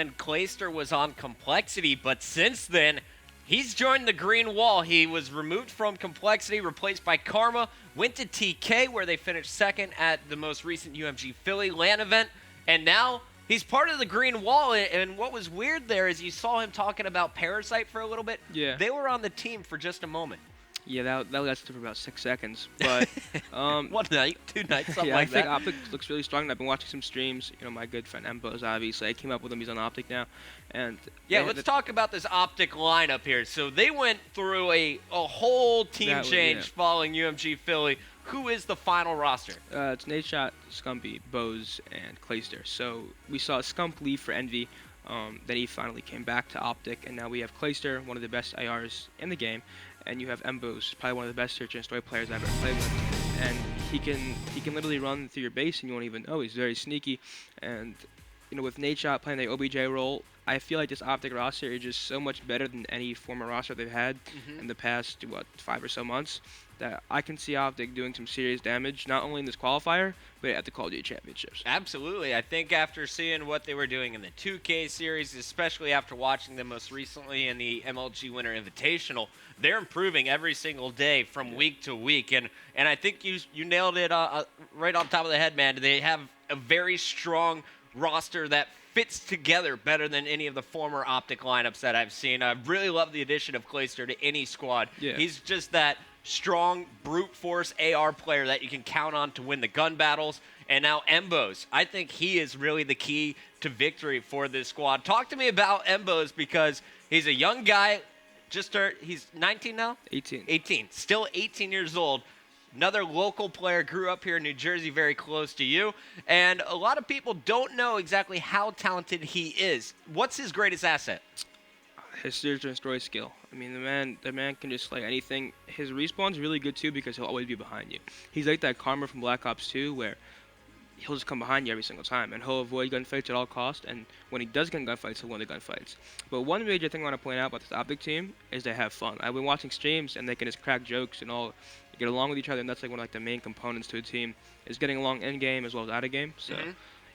And Clayster was on Complexity, but since then, he's joined the Green Wall. He was removed from Complexity, replaced by Karma, went to TK, where they finished second at the most recent UMG Philly LAN event, and now he's part of the Green Wall. And what was weird there is you saw him talking about Parasite for a little bit. Yeah. They were on the team for just a moment. Yeah, that lasted for about 6 seconds. But One night, 2 nights, something yeah, like I think that. Optic looks really strong. I've been watching some streams. You know, my good friend Embos, obviously, I came up with him. He's on Optic now, and Yeah, let's talk about this Optic lineup here. So they went through a whole team change following UMG Philly. Who is the final roster? It's Nadeshot, Scumpy, Bose, and Clayster. So we saw Scump leave for Envy. Then he finally came back to Optic, and now we have Clayster, one of the best ARs in the game, and you have Embos, probably one of the best search and destroy players I've ever played with. And he can literally run through your base, and you won't even know. He's very sneaky, and you know, with Nadeshot playing the OBJ role, I feel like this Optic roster is just so much better than any former roster they've had in the past 5 or so months, that I can see Optic doing some serious damage, not only in this qualifier, but at the Call of Duty Championships. Absolutely. I think after seeing what they were doing in the 2K series, especially after watching them most recently in the MLG Winter Invitational, they're improving every single day from week to week. And I think you nailed it right on top of the head, man. They have a very strong roster that fits together better than any of the former Optic lineups that I've seen. I really love the addition of Clayster to any squad. Yeah. He's just that strong brute force AR player that you can count on to win the gun battles. And now Embos, I think he is really the key to victory for this squad. Talk to me about Embos, because he's a young guy, he's 19 now? 18. 18, still 18 years old. Another local player, grew up here in New Jersey, very close to you. And a lot of people don't know exactly how talented he is. What's his greatest asset? His search and destroy skill. I mean, the man can just slay anything. His respawn's really good too, because he'll always be behind you. He's like that Karma from Black Ops 2, where he'll just come behind you every single time, and he'll avoid gunfights at all costs. And when he does get in gunfights, he'll win the gunfights. But one major thing I want to point out about this Optic team is they have fun. I've been watching streams, and they can just crack jokes and all get along with each other, and that's like one of the main components to a team, is getting along in game as well as out of game. So,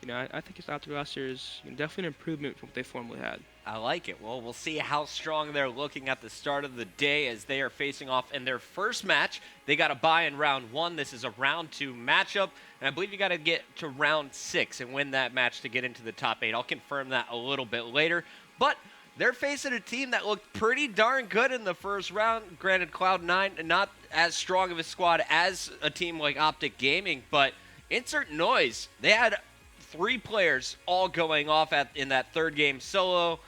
you know, I think his Optic roster is definitely an improvement from what they formerly had. I like it. Well, we'll see how strong they're looking at the start of the day as they are facing off in their first match. They got a bye in round 1. This is a round 2 matchup, and I believe you got to get to round 6 and win that match to get into the top 8. I'll confirm that a little bit later. But they're facing a team that looked pretty darn good in the first round. Granted, Cloud9, not as strong of a squad as a team like Optic Gaming, but insert noise. They had 3 players all going off in that third game solo,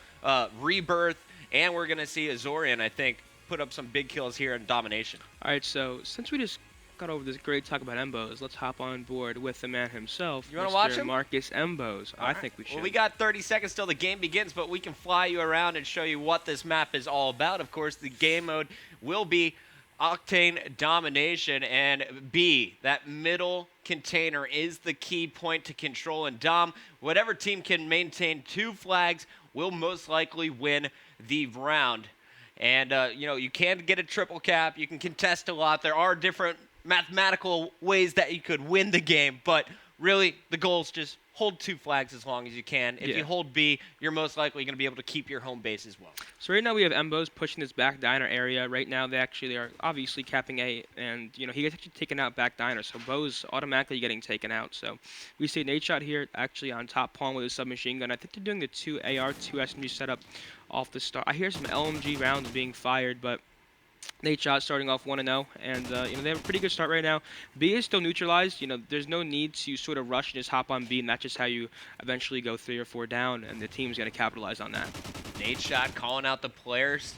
Rebirth, and we're going to see Azorian, I think, put up some big kills here in Domination. All right, so since we just got over this great talk about Embos, let's hop on board with the man himself, you want to watch him? Marcus Embos. I think we should. Well, we got 30 seconds till the game begins, but we can fly you around and show you what this map is all about. Of course, the game mode will be Octane Domination, and B, that middle container is the key point to control. And Dom, whatever team can maintain 2 flags will most likely win the round. And, you know, you can get a triple cap. You can contest a lot. There are different mathematical ways that you could win the game, but really the goal is just hold 2 flags as long as you can. If you hold B, you're most likely going to be able to keep your home base as well. So right now we have Embos pushing this back diner area. Right now they actually are obviously capping A, and you know he gets actually taken out back diner, so Bo's automatically getting taken out. So we see Nadeshot here actually on top pawn with his submachine gun. I think they're doing the 2 AR, 2 SMG setup off the start. I hear some LMG rounds being fired, but Nadeshot starting off 1-0, and you know they have a pretty good start right now. B is still neutralized. You know, there's no need to sort of rush and just hop on B, and that's just how you eventually go 3 or 4 down, and the team's going to capitalize on that. Nadeshot calling out the players,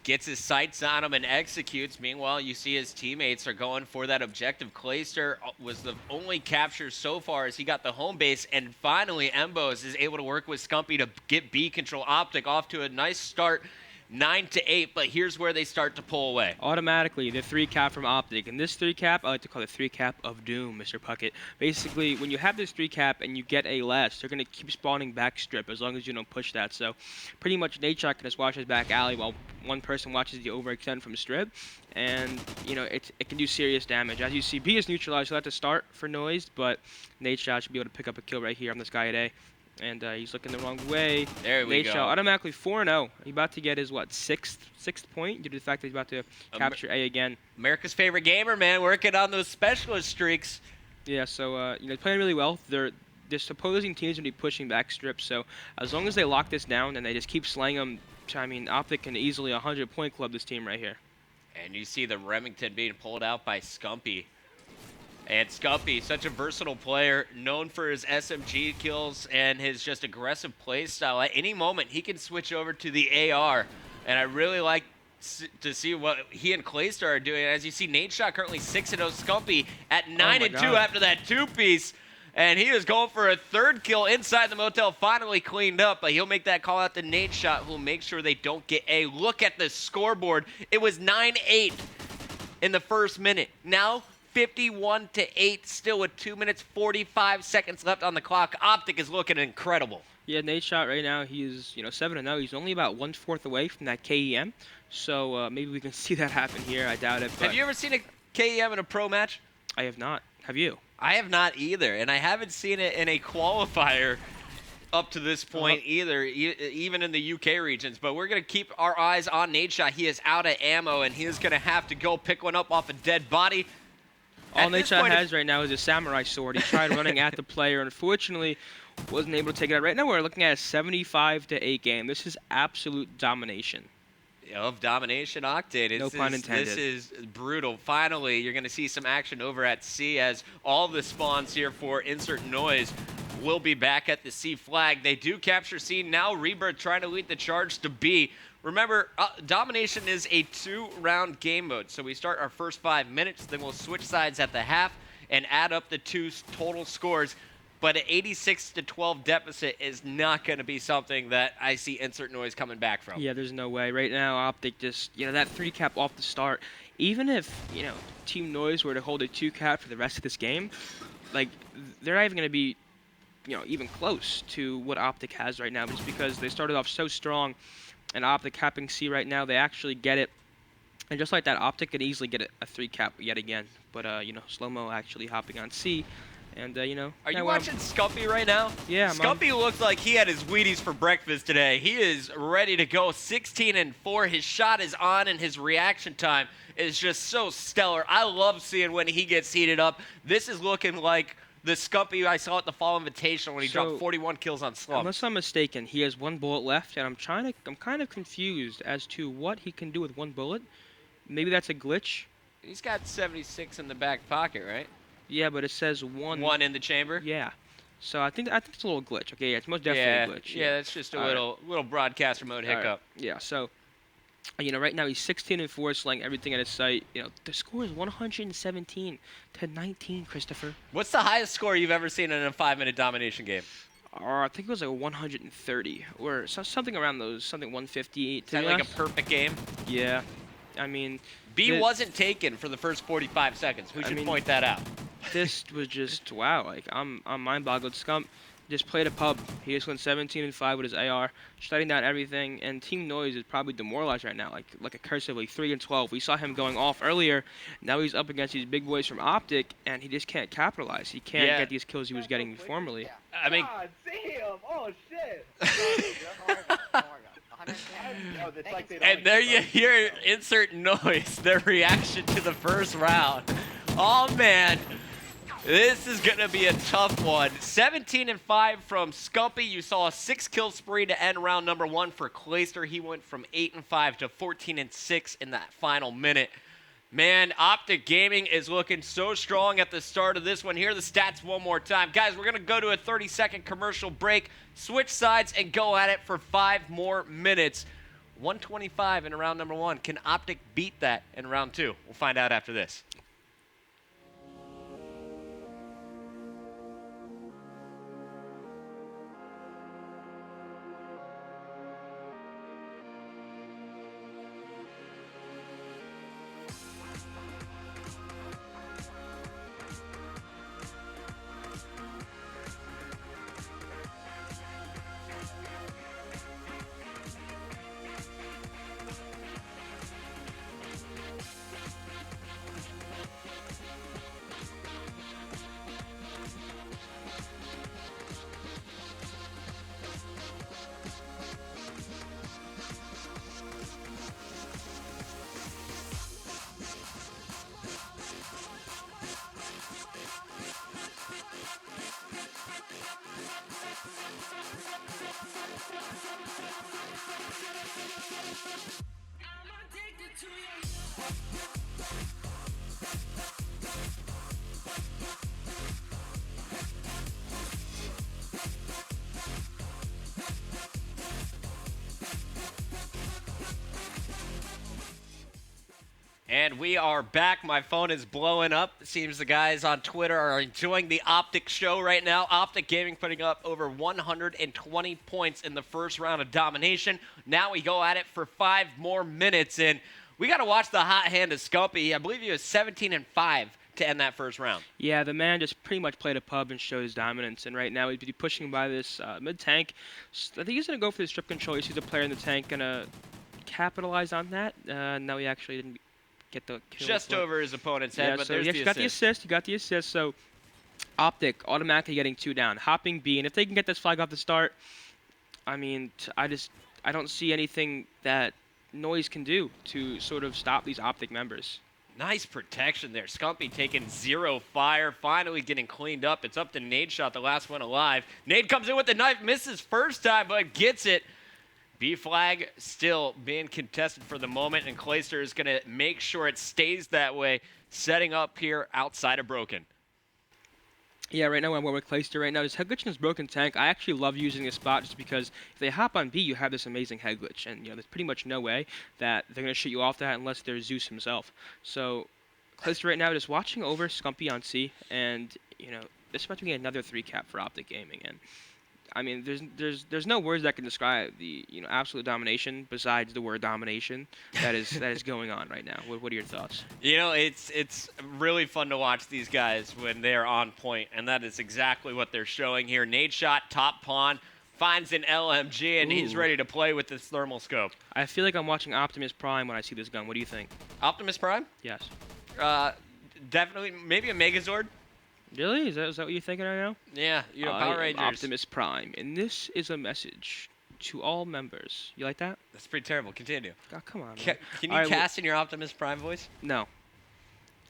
gets his sights on him and executes. Meanwhile, you see his teammates are going for that objective. Clayster was the only capture so far as he got the home base, and finally Embos is able to work with Scumpy to get B control. Optic off to a nice start, 9-8, but here's where they start to pull away. Automatically, the 3 cap from Optic. And this 3 cap, I like to call it 3 cap of doom, Mr. Puckett. Basically, when you have this 3 cap and you get a less, they're going to keep spawning back strip as long as you don't push that. So pretty much Nadeshot can just watch his back alley while one person watches the overextend from strip. And, you know, it can do serious damage. As you see, B is neutralized, so that's a start for noise, but Nadeshot should be able to pick up a kill right here on this guy at A. And he's looking the wrong way. There we Nate go. Shaw automatically 4-0. He's about to get his, what, sixth point due to the fact that he's about to capture A again. America's favorite gamer, man, working on those specialist streaks. Yeah, so, you know, playing really well. This opposing teams going to be pushing back strips, so as long as they lock this down and they just keep slaying them, I mean, Optic can easily 100-point club this team right here. And you see the Remington being pulled out by Scumpy. And Scumpy, such a versatile player, known for his SMG kills and his just aggressive play style. At any moment, he can switch over to the AR. And I really like to see what he and Claystar are doing. As you see, Nate Shot currently 6-0. Scumpy at 9-2 after that two-piece. And he is going for a third kill inside the motel, finally cleaned up. But he'll make that call out to Nate Shot, who'll make sure they don't get A. Look at the scoreboard. It was 9-8 in the first minute. Now 51-8, still with 2 minutes 45 seconds left on the clock. Optic is looking incredible. Yeah, Nate Shot right now, he's 7-0. He's only about 1/4 away from that KEM. So maybe we can see that happen here. I doubt it. But Have you ever seen a KEM in a pro match? I have not. Have you? I have not either, and I haven't seen it in a qualifier up to this point either, even in the UK regions. But we're going to keep our eyes on Nate Shot. He is out of ammo, and he is going to have to go pick one up off a dead body. All Nate Shot has right now is a samurai sword. He tried running at the player. Unfortunately, wasn't able to take it out. Right now, we're looking at a 75-8 game. This is absolute domination. Of Domination Octane. No pun intended. This is brutal. Finally, you're going to see some action over at C as all the spawns here for Insert Noise will be back at the C flag. They do capture C. Now Rebirth trying to lead the charge to B. Remember, Domination is a 2-round game mode. So we start our first 5 minutes, then we'll switch sides at the half and add up the two total scores. But an 86-12 deficit is not going to be something that I see Insert Noise coming back from. Yeah, there's no way. Right now, Optic just, that 3-cap off the start, even if, Team Noise were to hold a 2-cap for the rest of this game, like, they're not even going to be, even close to what Optic has right now, just because they started off so strong, and Optic capping C right now, they actually get it. And just like that, Optic could easily get a 3-cap yet again. But, Slow-Mo actually hopping on C. And, Are you watching Scumpy right now? Yeah, Scumpy looks like he had his Wheaties for breakfast today. He is ready to go. 16-4. His shot is on, and his reaction time is just so stellar. I love seeing when he gets heated up. This is looking like the Scumpy I saw at the Fall Invitational when he dropped 41 kills on Slump. Unless I'm mistaken, he has 1 bullet left, and I'm kind of confused as to what he can do with 1 bullet. Maybe that's a glitch. He's got 76 in the back pocket, right? Yeah, but it says 1. 1 in the chamber? Yeah. So I think it's a little glitch. Okay, yeah, it's most definitely a glitch. Yeah, that's just a little broadcaster mode hiccup. Right. Yeah, so right now he's 16-4, slaying everything at his sight. The score is 117-19, Christopher. What's the highest score you've ever seen in a 5-minute Domination game? I think it was like 130 or something around those, something 150. Is that like a perfect game? Yeah. I mean, B wasn't taken for the first 45 seconds. Who should point that out? This was just, wow. Like, I'm mind-boggled. Scump just played a pub. He just went 17-5 with his AR, shutting down everything. And Team Noise is probably demoralized right now, like a cursively 3-12. We saw him going off earlier. Now he's up against these big boys from Optic, and he just can't capitalize. He can't get these kills he was getting formerly. I mean, God damn! Oh shit! And there you hear Insert Noise, their reaction to the first round. Oh man, this is gonna be a tough one. 17-5 from Scumpy. You saw a 6-kill spree to end round number 1 for Clayster. He went from 8-5 to 14-6 in that final minute. Man, Optic Gaming is looking so strong at the start of this one. Here are the stats one more time. Guys, we're going to go to a 30-second commercial break, switch sides, and go at it for 5 more minutes. 125 in round number 1. Can Optic beat that in round 2? We'll find out after this. And we are back. My phone is blowing up. Seems the guys on Twitter are enjoying the Optic show right now. Optic Gaming putting up over 120 points in the first round of Domination. Now we go at it for 5 more minutes, and we got to watch the hot hand of Scumpy. I believe he was 17-5 to end that first round. Yeah, the man just pretty much played a pub and showed his dominance, and right now he's be pushing by this mid-tank. I think he's going to go for the strip control. He sees the player in the tank, going to capitalize on that. No, he actually didn't get the kill. Just over his opponent's head, but so there's he the actually got the assist. He got the assist, so Optic automatically getting 2 down. Hopping B, and if they can get this flag off the start, I mean, I don't see anything that Noise can do to sort of stop these Optic members. Nice protection there. Scumpy taking 0 fire, finally getting cleaned up. It's up to Nadeshot, the last one alive. Nade comes in with the knife, misses first time, but gets it. B flag still being contested for the moment, and Clayster is going to make sure it stays that way, setting up here outside of Broken. Yeah, right now I'm with Clayster right now. This head glitch in this broken tank, I actually love using this spot just because if they hop on B, you have this amazing head glitch. And, there's pretty much no way that they're going to shoot you off that unless there's Zeus himself. So, Clayster right now just watching over Scumpy on C, and, this is about to be another 3-cap for Optic Gaming. And, I mean, there's no words that can describe the absolute domination besides the word domination that is going on right now. What are your thoughts? It's really fun to watch these guys when they're on point, and that is exactly what they're showing here. Nadeshot, top pawn, finds an LMG, and he's ready to play with this thermal scope. I feel like I'm watching Optimus Prime when I see this gun. What do you think? Optimus Prime? Yes. Definitely, maybe a Megazord. Really? Is that what you're thinking right now? Yeah, Power Rangers. Optimus Prime, and this is a message to all members. You like that? That's pretty terrible. Continue. Oh, come on, Can you All right, cast in your Optimus Prime voice? No.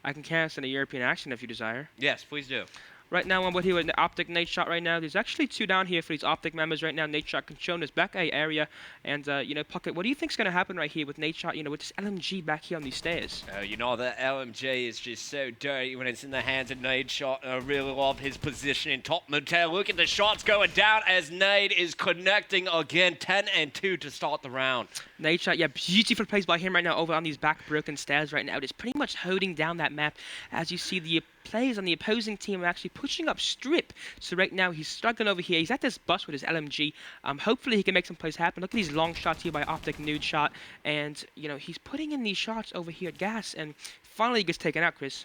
I can cast in a European accent if you desire. Yes, please do. Right now, I'm with here with the Optic Nadeshot right now. There's actually 2 down here for these Optic members right now. Nadeshot controlling this back A area. And, Puckett, what do you think's going to happen right here with Nadeshot, with this LMG back here on these stairs? Oh, that LMG is just so dirty when it's in the hands of Nadeshot. I really love his position in top mid-tail. Look at the shots going down as Nade is connecting again. 10-2 to start the round. Nadeshot, yeah, beautiful plays by him right now over on these back broken stairs right now. It's pretty much holding down that map. As you see, the players on the opposing team are actually pushing up strip. So right now he's struggling over here. He's at this bus with his LMG. Hopefully he can make some plays happen. Look at these long shots here by Optic Nude Shot. And, he's putting in these shots over here at Gas. And finally he gets taken out, Chris.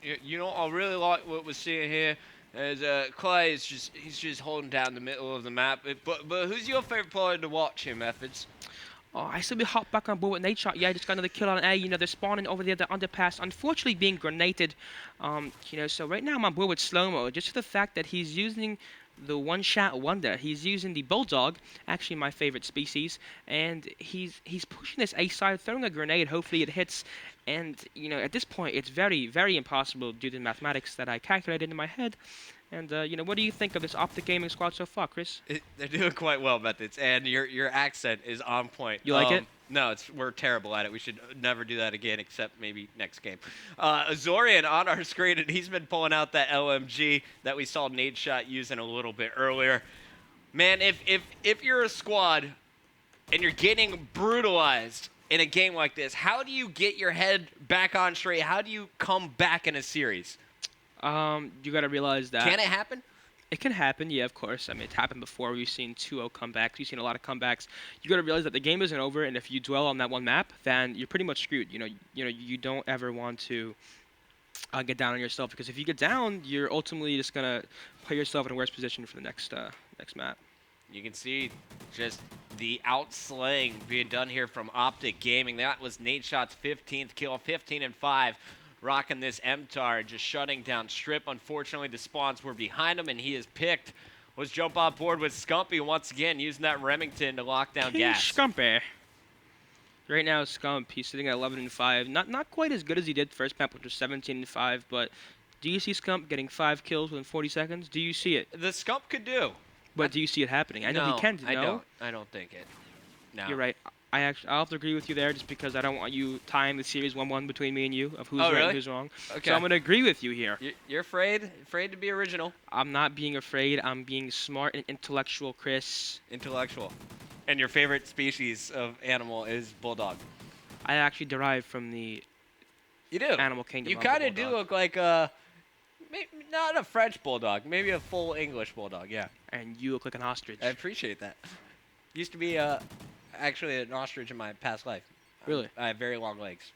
I really like what we're seeing here. As Clay is he's just holding down the middle of the map. But who's your favorite player to watch here, Methods? Oh, I still be hop back on board with Nadeshot. Yeah, just got another kill on A. They're spawning over there, the underpass. Unfortunately, being grenaded. So right now I'm on board with Slow-Mo. Just for the fact that he's using the one-shot wonder. He's using the Bulldog, actually my favorite species. And he's pushing this A side, throwing a grenade. Hopefully it hits. And, at this point, it's very, very impossible due to the mathematics that I calculated in my head. And, what do you think of this Optic Gaming squad so far, Chris? They're doing quite well, Methods, and your accent is on point. You like it? No, we're terrible at it. We should never do that again, except maybe next game. Zorian on our screen, and he's been pulling out that LMG that we saw Nadeshot using a little bit earlier. Man, if you're a squad and you're getting brutalized in a game like this, how do you get your head back on straight? How do you come back in a series? You got to realize that. Can it happen? It can happen, yeah, of course. I mean, it's happened before. We've seen 2-0 comebacks. We've seen a lot of comebacks. You got to realize that the game isn't over, and if you dwell on that one map, then you're pretty much screwed. You don't ever want to get down on yourself, because if you get down, you're ultimately just gonna put yourself in a worse position for the next map. You can see just the outslaying being done here from Optic Gaming. That was Nadeshot's 15th kill, 15-5. Rocking this MTAR, just shutting down Strip. Unfortunately, the spawns were behind him, and he is picked. Was jump on board with Scumpy once again, using that Remington to lock down Gas. Scumpy. Right now, Scump, he's sitting at 11-5. Not quite as good as he did first map, which was 17-5, but do you see Scump getting 5 kills within 40 seconds? Do you see it? The Scump could do. But do you see it happening? I know no, he can. I No? don't. I don't think it. No. You're right. I'll have to agree with you there, just because I don't want you tying the series 1-1 between me and you of who's Oh, right really? and who's wrong. Okay. So I'm gonna agree with you here. You're afraid? Afraid to be original? I'm not being afraid. I'm being smart and intellectual, Chris. Intellectual. And your favorite species of animal is bulldog. I actually derive from the You do. animal kingdom. You of the kind of do bulldog. look like not a French bulldog, maybe a full English bulldog. Yeah. And you look like an ostrich. I appreciate that. Used to be actually an ostrich in my past life. Really? I have very long legs.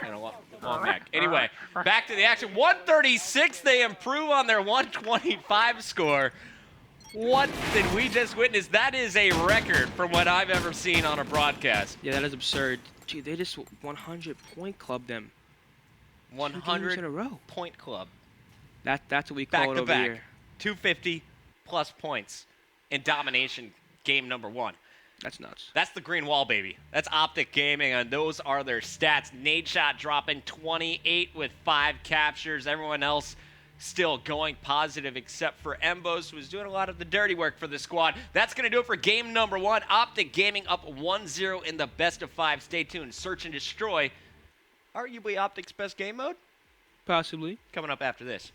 And a long neck. Anyway, back to the action. 136, they improve on their 125 score. What did we just witness? That is a record from what I've ever seen on a broadcast. Yeah, that is absurd. Dude, they just 100-point clubbed them. 2 games in a row. 100-point club. That's what we Back call it to over back. here. 250 plus points in domination game number 1. That's nuts. That's the green wall, baby. That's Optic Gaming, and those are their stats. Nade Shot dropping 28 with 5 captures. Everyone else still going positive except for Embos, who was doing a lot of the dirty work for the squad. That's going to do it for game number 1. Optic Gaming up 1-0 in the best of 5. Stay tuned. Search and Destroy, arguably Optic's best game mode, Possibly. coming up after this.